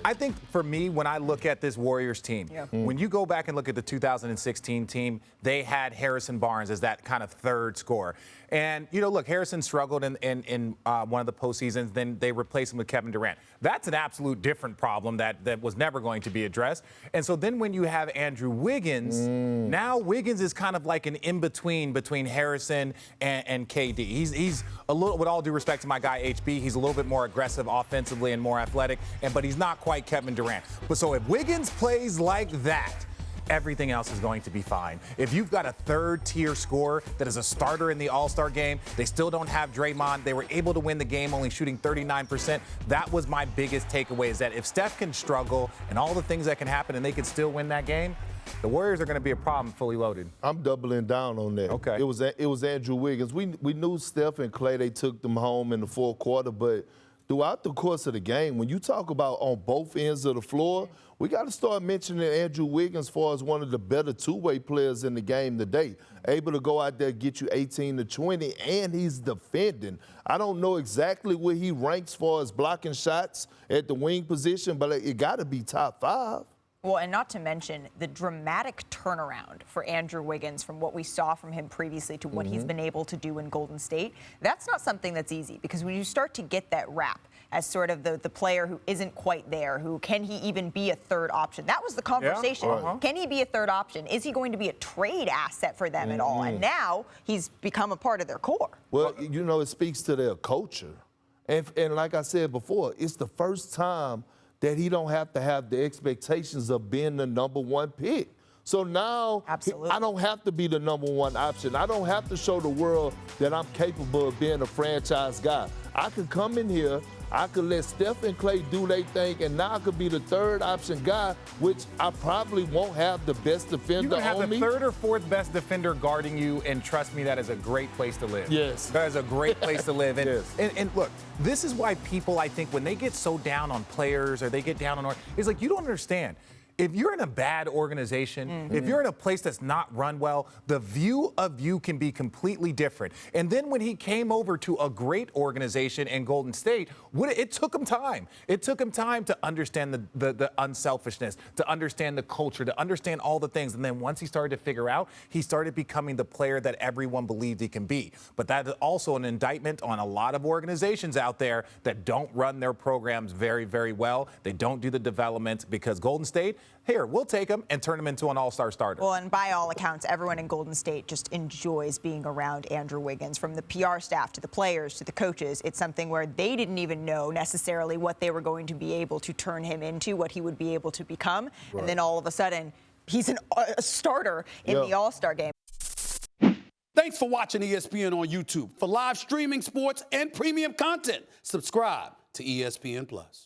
I think for me, when I look at this Warriors team, when you go back and look at the 2016 team, they had Harrison Barnes as that kind of third scorer. And, you know, look, Harrison struggled in one of the postseasons. Then they replaced him with Kevin Durant. That's an absolute different problem that was never going to be addressed. And so then when you have Andrew Wiggins, now Wiggins is kind of like an in-between between Harrison and KD. He's a little, with all due respect to my guy HB, he's a little bit more aggressive offensively and more athletic, but he's not quite Kevin Durant. But so if Wiggins plays like that, everything else is going to be fine. If you've got a third-tier scorer that is a starter in the All-Star game, they still don't have Draymond. They were able to win the game only shooting 39%. That was my biggest takeaway, is that if Steph can struggle and all the things that can happen and they can still win that game, the Warriors are going to be a problem fully loaded. I'm doubling down on that. Okay. It was Andrew Wiggins. We knew Steph and Klay, they took them home in the fourth quarter, but throughout the course of the game, when you talk about on both ends of the floor, we got to start mentioning Andrew Wiggins as far as one of the better two-way players in the game today. Able to go out there, get you 18 to 20, and he's defending. I don't know exactly where he ranks as far as blocking shots at the wing position, but it got to be top 5. Well, and not to mention the dramatic turnaround for Andrew Wiggins from what we saw from him previously to what he's been able to do in Golden State. That's not something that's easy, because when you start to get that rap as sort of the player who isn't quite there, who can he even be a third option? That was the conversation. Yeah, Can he be a third option? Is he going to be a trade asset for them at all? And now he's become a part of their core. Well, you know, it speaks to their culture. And like I said before, it's the first time that he don't have to have the expectations of being the number 1 pick. So now I don't have to be the number 1 option. I don't have to show the world that I'm capable of being a franchise guy. I could come in here, I could let Steph and Klay do their thing, and now I could be the third option guy, which I probably won't have the best defender on me. You can have the third or fourth best defender guarding you, and trust me, that is a great place to live. Yes. That is a great place to live. And, Yes. and look, this is why people, I think, when they get so down on players or they get down on, it's like, you don't understand. If you're in a bad organization, if you're in a place that's not run well, the view of you can be completely different. And then when he came over to a great organization in Golden State, it took him time. It took him time to understand the unselfishness, to understand the culture, to understand all the things. And then once he started to figure out, he started becoming the player that everyone believed he can be. But that is also an indictment on a lot of organizations out there that don't run their programs very, very well. They don't do the development, because Golden State, here, we'll take him and turn him into an all-star starter. Well, and by all accounts, everyone in Golden State just enjoys being around Andrew Wiggins. From the PR staff to the players to the coaches, it's something where they didn't even know necessarily what they were going to be able to turn him into, what he would be able to become. Right. And then all of a sudden, he's a starter in the All-Star game. Thanks for watching ESPN on YouTube. For live streaming, sports, and premium content, subscribe to ESPN+.